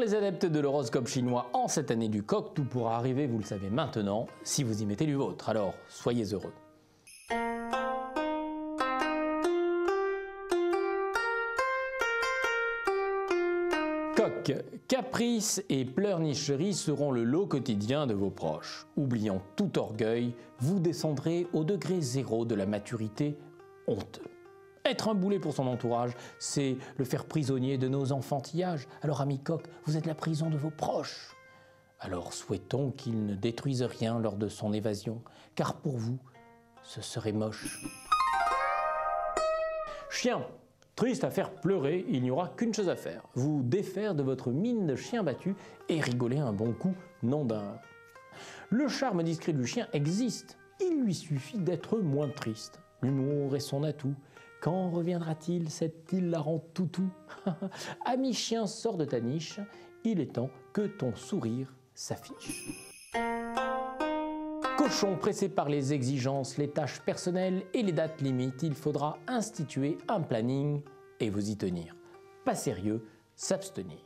les adeptes de l'horoscope chinois en cette année du coq, tout pourra arriver, vous le savez maintenant, si vous y mettez du vôtre. Alors, soyez heureux. Coq, caprices et pleurnicheries seront le lot quotidien de vos proches. Oubliant tout orgueil, vous descendrez au degré zéro de la maturité honteux. Être un boulet pour son entourage, c'est le faire prisonnier de nos enfantillages. Alors ami Coq, vous êtes la prison de vos proches. Alors souhaitons qu'il ne détruise rien lors de son évasion, car pour vous, ce serait moche. Chien, triste à faire pleurer, il n'y aura qu'une chose à faire. Vous défaire de votre mine de chien battu et rigoler un bon coup, nom d'un. Le charme discret du chien existe, il lui suffit d'être moins triste. L'humour est son atout. Quand reviendra-t-il, cet hilarant toutou? Ami chien, sors de ta niche, il est temps que ton sourire s'affiche. Cochon, pressé par les exigences, les tâches personnelles et les dates limites, il faudra instituer un planning et vous y tenir. Pas sérieux, s'abstenir.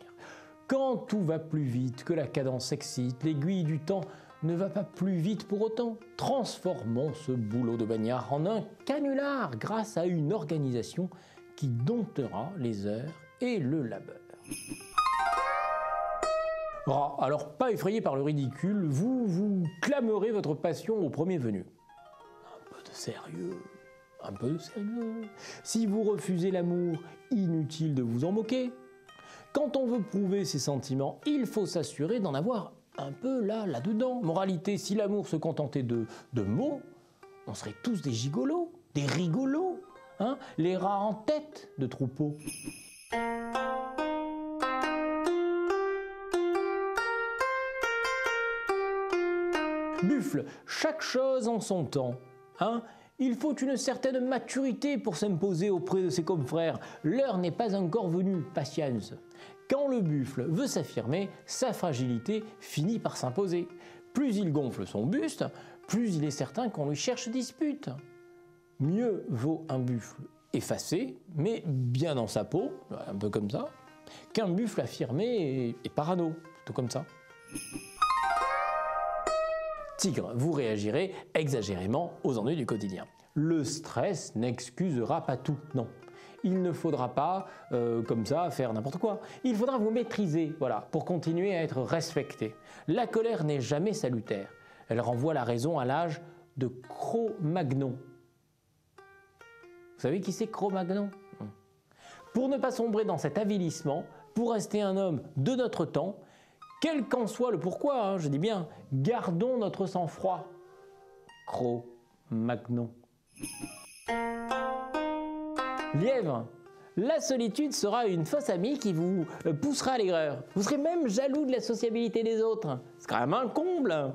Quand tout va plus vite, que la cadence excite, l'aiguille du temps ne va pas plus vite pour autant. Transformons ce boulot de bagnard en un canular grâce à une organisation qui domptera les heures et le labeur. Rat, alors pas effrayé par le ridicule, vous clamerez votre passion au premier venu. Un peu de sérieux, un peu de sérieux. Si vous refusez l'amour, inutile de vous en moquer. Quand on veut prouver ses sentiments, il faut s'assurer d'en avoir un peu là-dedans. Moralité, si l'amour se contentait de mots, on serait tous des gigolos, des rigolos, hein, les rats en tête de troupeau. Buffle, chaque chose en son temps, hein. Il faut une certaine maturité pour s'imposer auprès de ses confrères. L'heure n'est pas encore venue, patience. Quand le buffle veut s'affirmer, sa fragilité finit par s'imposer. Plus il gonfle son buste, plus il est certain qu'on lui cherche dispute. Mieux vaut un buffle effacé, mais bien dans sa peau, un peu comme ça, qu'un buffle affirmé et parano, tout comme ça. Tigre, vous réagirez exagérément aux ennuis du quotidien. Le stress n'excusera pas tout, non. Il ne faudra pas, comme ça, faire n'importe quoi. Il faudra vous maîtriser, voilà, pour continuer à être respecté. La colère n'est jamais salutaire. Elle renvoie la raison à l'âge de Cro-Magnon. Vous savez qui c'est Cro-Magnon? Pour ne pas sombrer dans cet avilissement, pour rester un homme de notre temps, quel qu'en soit le pourquoi, hein, je dis bien, gardons notre sang-froid. Cro-Magnon. Lièvre, la solitude sera une fausse amie qui vous poussera à l'aigreur. Vous serez même jaloux de la sociabilité des autres. C'est quand même un comble.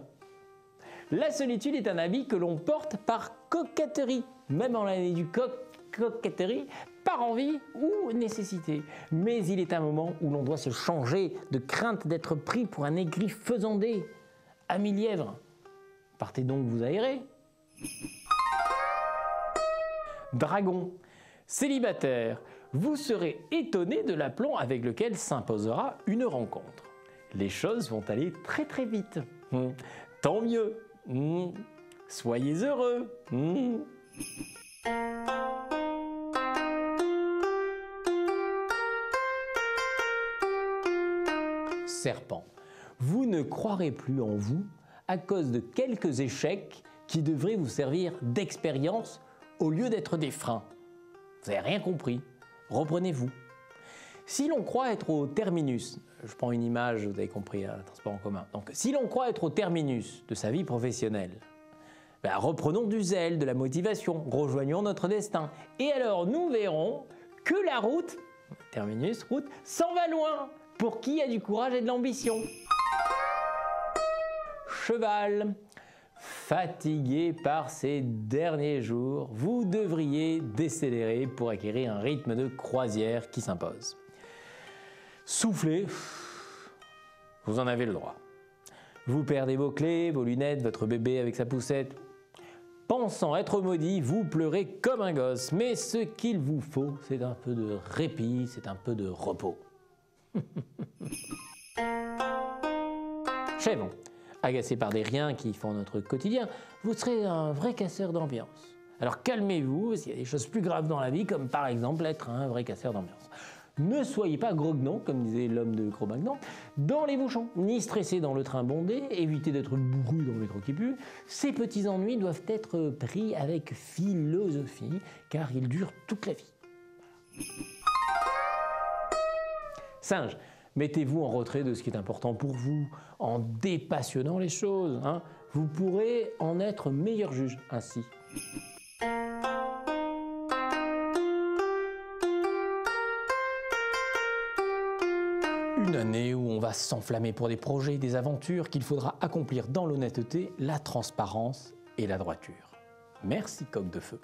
La solitude est un habit que l'on porte par coquetterie, même en l'année du coquetterie, par envie ou nécessité. Mais il est un moment où l'on doit se changer de crainte d'être pris pour un aigri faisandé. Ami lièvre, partez donc vous aérer. Dragon, célibataire, vous serez étonné de l'aplomb avec lequel s'imposera une rencontre. Les choses vont aller très très vite. Tant mieux. Soyez heureux. Serpent, vous ne croirez plus en vous à cause de quelques échecs qui devraient vous servir d'expérience au lieu d'être des freins. Vous n'avez rien compris, reprenez-vous. Si l'on croit être au terminus, je prends une image, vous avez compris, un transport en commun. Donc, si l'on croit être au terminus de sa vie professionnelle, reprenons du zèle, de la motivation, rejoignons notre destin. Et alors, nous verrons que la route, terminus, route, s'en va loin pour qui a du courage et de l'ambition. Cheval, fatigué par ces derniers jours, vous devriez décélérer pour acquérir un rythme de croisière qui s'impose. Soufflez, vous en avez le droit. Vous perdez vos clés, vos lunettes, votre bébé avec sa poussette. Pensant être maudit, vous pleurez comme un gosse. Mais ce qu'il vous faut, c'est un peu de répit, c'est un peu de repos. Chèvre, agacé par des riens qui font notre quotidien, vous serez un vrai casseur d'ambiance. Alors calmez-vous, s'il y a des choses plus graves dans la vie, comme par exemple être un vrai casseur d'ambiance. Ne soyez pas grognons, comme disait l'homme de Cro-Magnon, dans les bouchons, ni stressés dans le train bondé, évitez d'être bourru dans le métro qui pue. Ces petits ennuis doivent être pris avec philosophie, car ils durent toute la vie. Singe, mettez-vous en retrait de ce qui est important pour vous, en dépassionnant les choses. Vous pourrez en être meilleur juge ainsi. Une année où on va s'enflammer pour des projets, des aventures qu'il faudra accomplir dans l'honnêteté, la transparence et la droiture. Merci coq de feu.